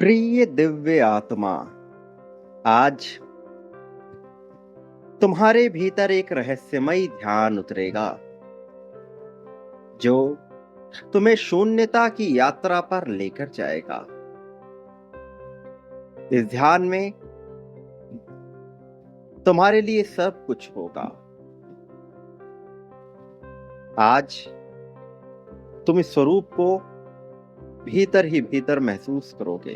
प्रिय दिव्य आत्मा, आज तुम्हारे भीतर एक रहस्यमयी ध्यान उतरेगा जो तुम्हें शून्यता की यात्रा पर लेकर जाएगा। इस ध्यान में तुम्हारे लिए सब कुछ होगा। आज तुम इस स्वरूप को भीतर ही भीतर महसूस करोगे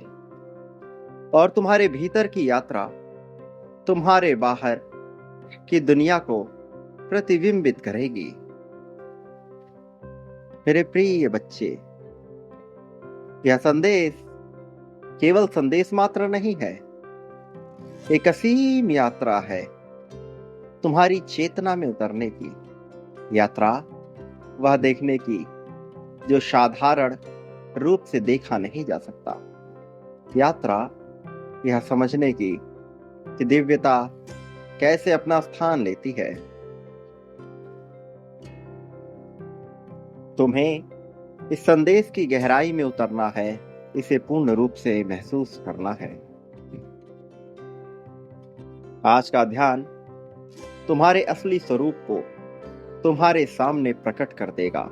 और तुम्हारे भीतर की यात्रा तुम्हारे बाहर की दुनिया को प्रतिबिंबित करेगी। मेरे प्रिय बच्चे, यह संदेश केवल संदेश मात्र नहीं है, एक असीम यात्रा है तुम्हारी चेतना में उतरने की यात्रा, वह देखने की जो साधारण रूप से देखा नहीं जा सकता। यात्रा यह समझने की कि दिव्यता कैसे अपना स्थान लेती है। तुम्हें इस संदेश की गहराई में उतरना है, इसे पूर्ण रूप से महसूस करना है। आज का ध्यान तुम्हारे असली स्वरूप को तुम्हारे सामने प्रकट कर देगा।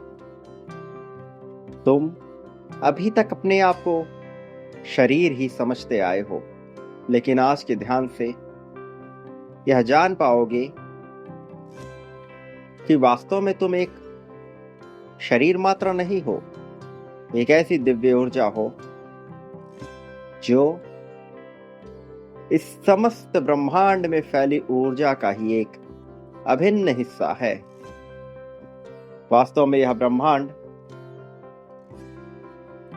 तुम अभी तक अपने आप को शरीर ही समझते आए हो, लेकिन आज के ध्यान से यह जान पाओगे कि वास्तव में तुम एक शरीर मात्र नहीं हो, एक ऐसी दिव्य ऊर्जा हो जो इस समस्त ब्रह्मांड में फैली ऊर्जा का ही एक अभिन्न हिस्सा है। वास्तव में यह ब्रह्मांड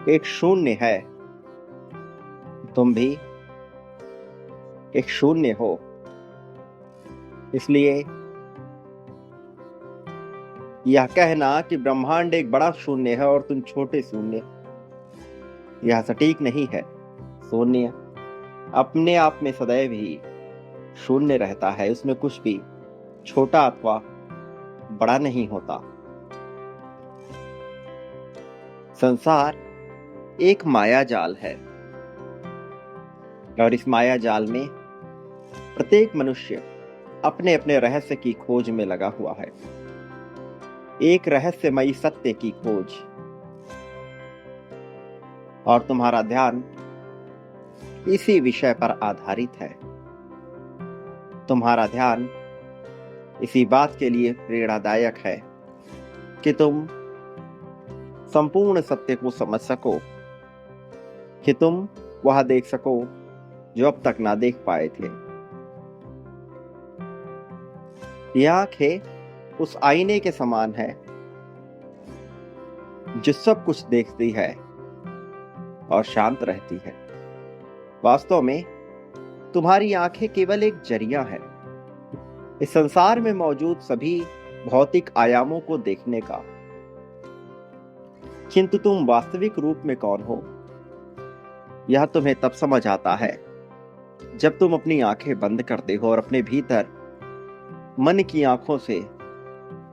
एक शून्य है, तुम भी एक शून्य हो। इसलिए यह कहना कि ब्रह्मांड एक बड़ा शून्य है और तुम छोटे शून्य, यह सटीक नहीं है। शून्य अपने आप में सदैव ही शून्य रहता है, उसमें कुछ भी छोटा अथवा बड़ा नहीं होता। संसार एक माया जाल है और इस माया जाल में प्रत्येक मनुष्य अपने अपने रहस्य की खोज में लगा हुआ है, एक रहस्यमयी सत्य की खोज। और तुम्हारा ध्यान इसी विषय पर आधारित है। तुम्हारा ध्यान इसी बात के लिए प्रेरणादायक है कि तुम संपूर्ण सत्य को समझ सको, कि तुम वह देख सको जो अब तक ना देख पाए थे। यह आंखें उस आईने के समान है जो सब कुछ देखती है और शांत रहती है। वास्तव में तुम्हारी आंखें केवल एक जरिया है इस संसार में मौजूद सभी भौतिक आयामों को देखने का, किंतु तुम वास्तविक रूप में कौन हो यह तुम्हें तब समझ आता है जब तुम अपनी आंखें बंद करते हो और अपने भीतर मन की आंखों से,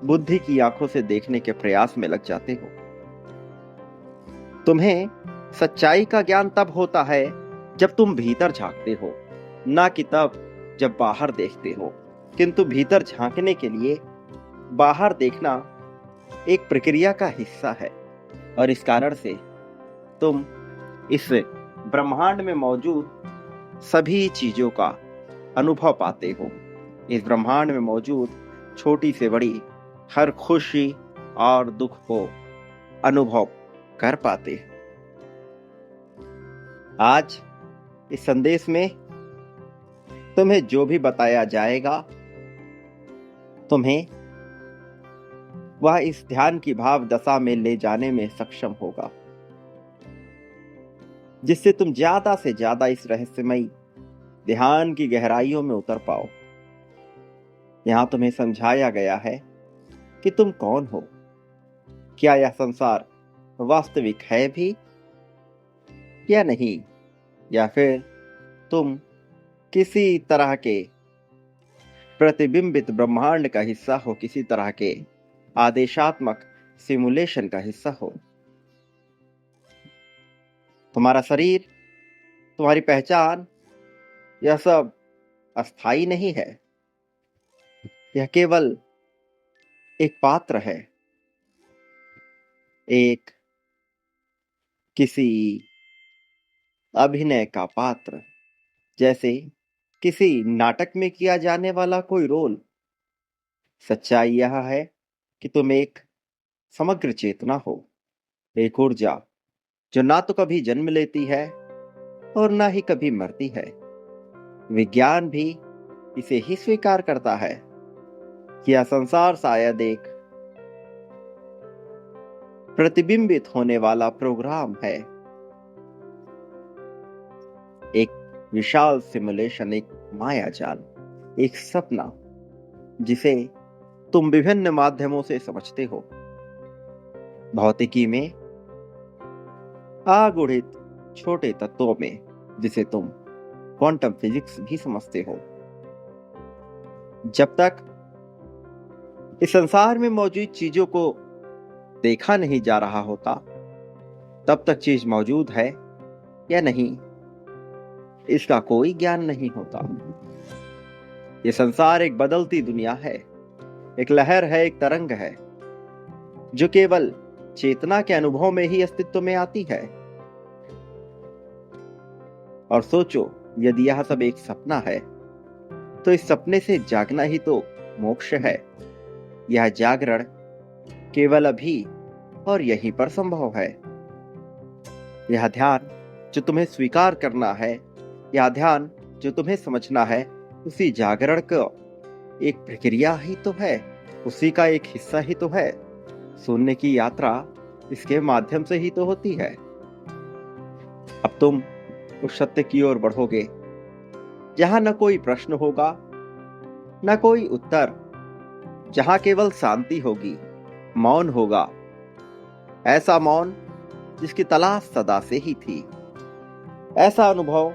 बुद्धि की आंखों से देखने के प्रयास में लग जाते हो। तुम्हें सच्चाई का ज्ञान तब होता है जब तुम भीतर झांकते हो, ना कि तब जब बाहर देखते हो। किंतु भीतर झांकने के लिए बाहर देखना एक प्रक्रिया का हिस्सा है और इस कारण से तुम इस ब्रह्मांड में मौजूद सभी चीजों का अनुभव पाते हो। इस ब्रह्मांड में मौजूद छोटी से बड़ी हर खुशी और दुख को अनुभव कर पाते हो। आज इस संदेश में तुम्हें जो भी बताया जाएगा, तुम्हें वह इस ध्यान की भाव दशा में ले जाने में सक्षम होगा, जिससे तुम ज्यादा से ज्यादा इस रहस्यमयी ध्यान की गहराइयों में उतर पाओ। यहां तुम्हें समझाया गया है कि तुम कौन हो, क्या यह संसार वास्तविक है भी या नहीं, या फिर तुम किसी तरह के प्रतिबिंबित ब्रह्मांड का हिस्सा हो, किसी तरह के आदेशात्मक सिमुलेशन का हिस्सा हो। तुम्हारा शरीर तुम्हारी पहचान, यह सब अस्थाई नहीं है। यह केवल एक पात्र है, एक किसी अभिनय का पात्र, जैसे किसी नाटक में किया जाने वाला कोई रोल। सच्चाई यह है कि तुम एक समग्र चेतना हो, एक ऊर्जा जो ना तो कभी जन्म लेती है और ना ही कभी मरती है। विज्ञान भी इसे ही स्वीकार करता है कि यह संसार शायद एक प्रतिबिंबित होने वाला प्रोग्राम है, एक विशाल सिमुलेशन, एक मायाजाल, एक सपना जिसे तुम विभिन्न माध्यमों से समझते हो। भौतिकी में अगुणित छोटे तत्वों में, जिसे तुम क्वांटम फिजिक्स भी समझते हो। जब तक इस संसार में मौजूद चीजों को देखा नहीं जा रहा होता, तब तक चीज मौजूद है या नहीं, इसका कोई ज्ञान नहीं होता। ये संसार एक बदलती दुनिया है, एक लहर है, एक तरंग है, जो केवल चेतना के अनुभव में ही अस्तित्व में आती है। और सोचो, यदि यह सब एक सपना है, तो इस सपने से जागना ही तो मोक्ष है। यह जागरण केवल अभी और यहीं पर संभव है। यह ध्यान जो तुम्हें स्वीकार करना है, यह ध्यान जो तुम्हें समझना है, उसी जागरण का एक प्रक्रिया ही तो है, उसी का एक हिस्सा ही तो है। सुनने की यात्रा इसके माध्यम से ही तो होती है। अब तुम उस सत्य की ओर बढ़ोगे जहां न कोई प्रश्न होगा, न कोई उत्तर, जहां केवल शांति होगी, मौन होगा, ऐसा मौन जिसकी तलाश सदा से ही थी, ऐसा अनुभव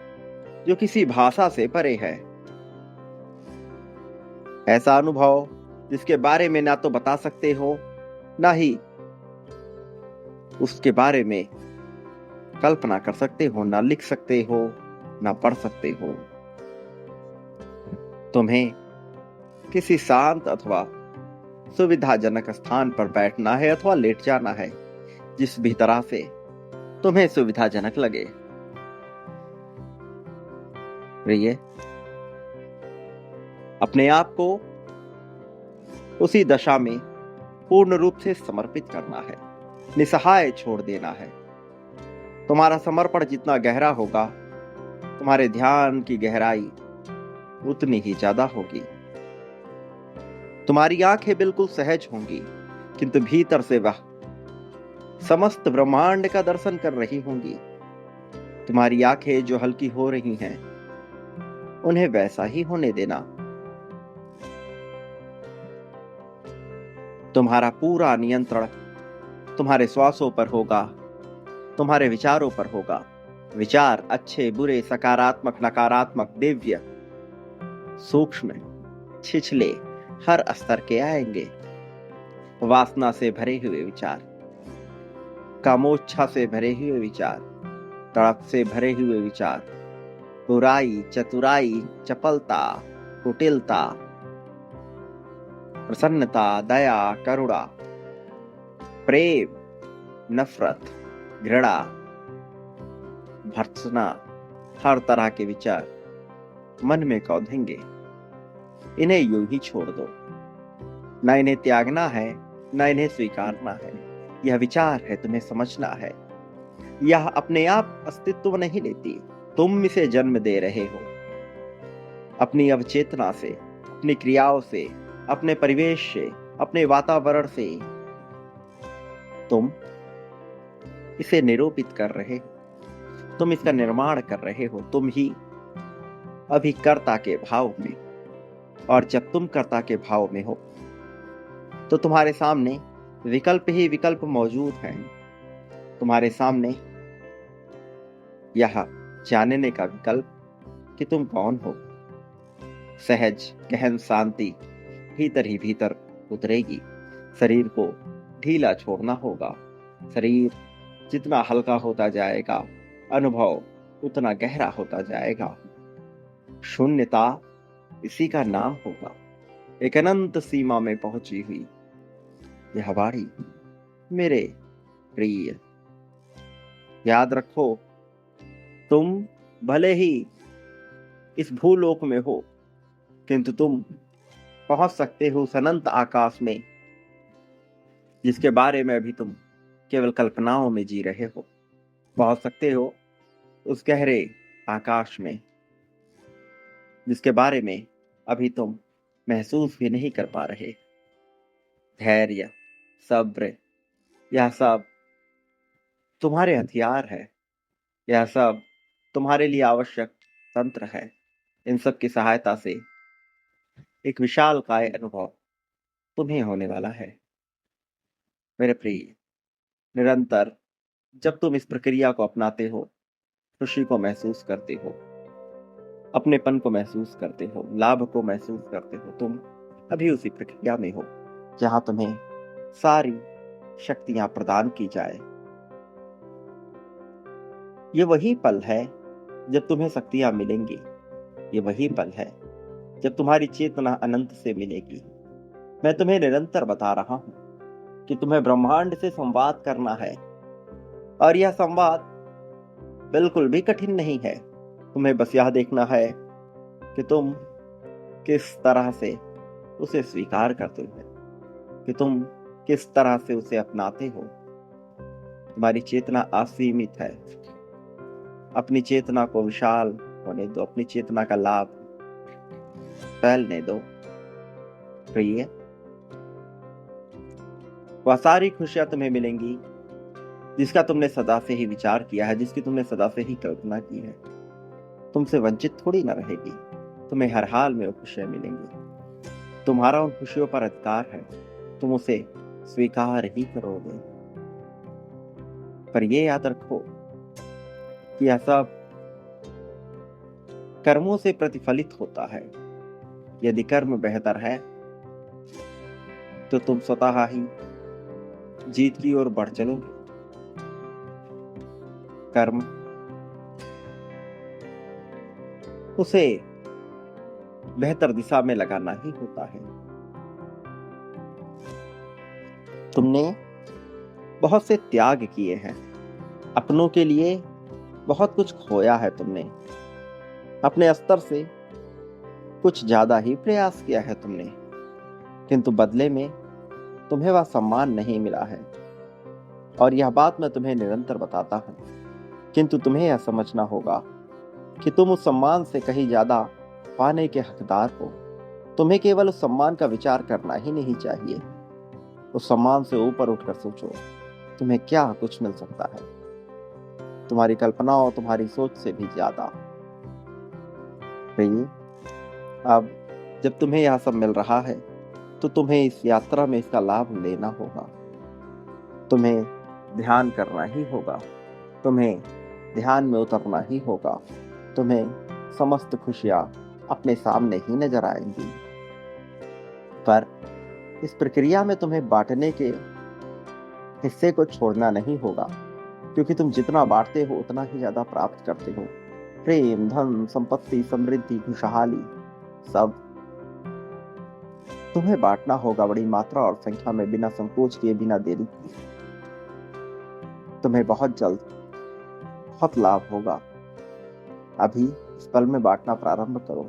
जो किसी भाषा से परे है, ऐसा अनुभव जिसके बारे में ना तो बता सकते हो, ना ही उसके बारे में कल्पना कर सकते हो, ना लिख सकते हो, ना पढ़ सकते हो। तुम्हें किसी शांत अथवा सुविधाजनक स्थान पर बैठना है अथवा लेट जाना है, जिस भी तरह से तुम्हें सुविधाजनक लगे। प्रिय, अपने आप को उसी दशा में पूर्ण रूप से समर्पित करना है, निसहाय छोड़ देना है। तुम्हारा समर्पण जितना गहरा होगा, तुम्हारे ध्यान की गहराई उतनी ही ज्यादा होगी। तुम्हारी आंखें बिल्कुल सहज होंगी, किंतु भीतर से वह समस्त ब्रह्मांड का दर्शन कर रही होंगी। तुम्हारी आंखें जो हल्की हो रही हैं, उन्हें वैसा ही होने देना। तुम्हारा पूरा नियंत्रण तुम्हारे श्वासों पर होगा, तुम्हारे विचारों पर होगा। विचार अच्छे बुरे, सकारात्मक नकारात्मक, दिव्य सूक्ष्म, छिछले, हर स्तर के आएंगे। वासना से भरे हुए विचार, कामोच्छा से भरे हुए विचार, तड़प से भरे हुए विचार, बुराई, चतुराई, चपलता, कुटिलता, प्रसन्नता, दया, करुणा, प्रेम, नफरत, घृणा, भर्त्सना, हर तरह के विचार मन में कौंधेंगे। इन्हें यूं ही छोड़ दो। न इन्हें त्यागना है, न इन्हें स्वीकारना है। यह विचार है, तुम्हें समझना है। यह अपने आप अस्तित्व नहीं लेती, तुम इसे जन्म दे रहे हो। अपनी अवचेतना से, अपनी क्रियाओं से, अपने परिवेश से, अपने वातावरण से तुम इसे निरूपित कर रहे हो, तुम इसका निर्माण कर रहे हो। तुम ही अभी कर्ता के भाव में, और जब तुम कर्ता के भाव में हो तो तुम्हारे सामने विकल्प ही विकल्प मौजूद हैं। तुम्हारे सामने यह जानने का विकल्प कि तुम कौन हो। सहज गहन शांति भीतर ही भीतर उतरेगी। शरीर को ढीला छोड़ना होगा। शरीर जितना हल्का होता जाएगा, अनुभव उतना गहरा होता जाएगा। शून्यता इसी का नाम होगा। एक अनंत सीमा में पहुंची हुई यह वाणी मेरे प्रिय, याद रखो, तुम भले ही इस भूलोक में हो, किंतु तुम पहुंच सकते हो उस अनंत आकाश में जिसके बारे में अभी तुम केवल कल्पनाओं में जी रहे हो। पहुंच सकते हो उस गहरे आकाश में जिसके बारे में अभी तुम महसूस भी नहीं कर पा रहे। धैर्य, सब्र, यह सब तुम्हारे हथियार है। यह सब तुम्हारे लिए आवश्यक तंत्र है। इन सब की सहायता से एक विशालकाय अनुभव तुम्हें होने वाला है। मेरे प्रिय, निरंतर जब तुम इस प्रक्रिया को अपनाते हो, खुशी को महसूस करते हो, अपनेपन को महसूस करते हो, लाभ को महसूस करते हो, तुम अभी उसी प्रक्रिया में हो जहां तुम्हें सारी शक्तियां प्रदान की जाए। ये वही पल है जब तुम्हें शक्तियां मिलेंगी। ये वही पल है जब तुम्हारी चेतना अनंत से मिलेगी। मैं तुम्हें निरंतर बता रहा हूं कि तुम्हें ब्रह्मांड से संवाद करना है, और यह संवाद बिल्कुल भी कठिन नहीं है। तुम्हें बस यह देखना है कि तुम किस तरह से उसे स्वीकार करते हो, कि तुम किस तरह से उसे अपनाते हो। तुम्हारी चेतना असीमित है। अपनी चेतना को विशाल होने दो, अपनी चेतना का लाभ फैलने दो। प्रिय, वह सारी खुशियां तुम्हें मिलेंगी जिसका तुमने सदा से ही विचार किया है, जिसकी तुमने सदा से ही कल्पना की है। तुमसे वंचित थोड़ी ना रहेगी। तुम्हें हर हाल में वो खुशियां मिलेंगी। तुम्हारा उन खुशियों पर अधिकार है। तुम उसे स्वीकार ही करोगे। पर यह याद रखो कि यह सब कर्मों से प्रतिफलित होता है। यदि कर्म बेहतर है तो तुम स्वतः ही जीत की ओर बढ़ चलोगे। कर्म उसे बेहतर दिशा में लगाना ही होता है। तुमने बहुत से त्याग किए हैं। अपनों के लिए बहुत कुछ खोया है। तुमने अपने स्तर से कुछ ज्यादा ही प्रयास किया है तुमने, किंतु बदले में तुम्हें वह सम्मान नहीं मिला है। और यह बात मैं तुम्हें निरंतर बताता हूं, किंतु तुम्हें यह समझना होगा कि तुम उस सम्मान से कहीं ज्यादा पाने के हकदार हो। तुम्हें केवल उस सम्मान का विचार करना ही नहीं चाहिए। उस सम्मान से ऊपर उठकर सोचो, तुम्हें क्या कुछ मिल सकता है। तुम्हारी कल्पना और तुम्हारी सोच से भी ज्यादा। प्रिय, अब जब तुम्हें यह सब मिल रहा है तो तुम्हें इस यात्रा में इसका लाभ लेना होगा। तुम्हें ध्यान करना ही होगा। तुम्हें ध्यान में उतरना ही होगा। तुम्हें समस्त खुशियां अपने सामने ही नजर आएंगी। पर इस प्रक्रिया में तुम्हें बांटने के हिस्से को छोड़ना नहीं होगा, क्योंकि तुम जितना बांटते हो उतना ही ज्यादा प्राप्त करते हो। प्रेम, धन, संपत्ति, समृद्धि, खुशहाली सब तुम्हें बांटना होगा बड़ी मात्रा और संख्या में, बिना संकोच किए, बिना देरी किए। तुम्हें बहुत जल्द बहुत लाभ होगा। अभी इस पल में बांटना प्रारंभ करो।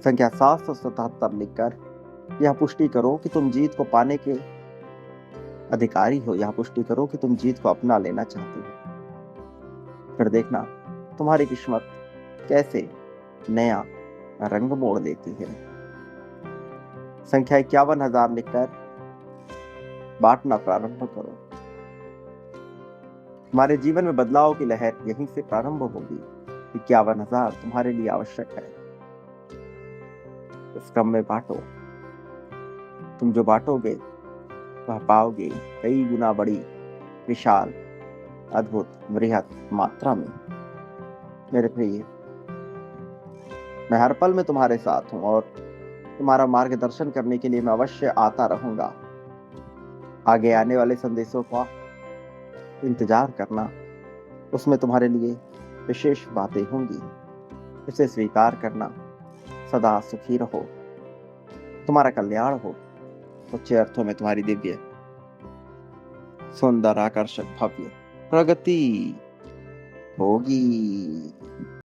संख्या 777 लिखकर यह पुष्टि करो कि तुम जीत को पाने के अधिकारी हो। यह पुष्टि करो कि तुम जीत को अपना लेना चाहते हो। फिर देखना तुम्हारी किस्मत कैसे नया रंग मोड़ लेती है। संख्या 51,000 लिखकर बांटना प्रारंभ करो। तुम्हारे जीवन में बदलाव की लहर यहीं से प्रारंभ होगी। 51,000 तुम्हारे लिए आवश्यक है। इस क्रम में बांटो। तुम जो बांटोगे वह पाओगे कई गुना बड़ी, विशाल, अद्भुत, बृहत मात्रा में। मेरे प्रिय, मैं हर पल में तुम्हारे साथ हूं और तुम्हारा मार्गदर्शन करने के लिए मैं अवश्य आता रहूंगा। आगे आने वाले संदेशों का इंतजार करना। उसमें तुम्हारे लिए विशेष बातें होंगी। इसे स्वीकार करना। सदा सुखी रहो, तुम्हारा कल्याण हो, सच्चे अर्थों में तुम्हारी दिव्य, सुंदर, आकर्षक, भव्य प्रगति होगी।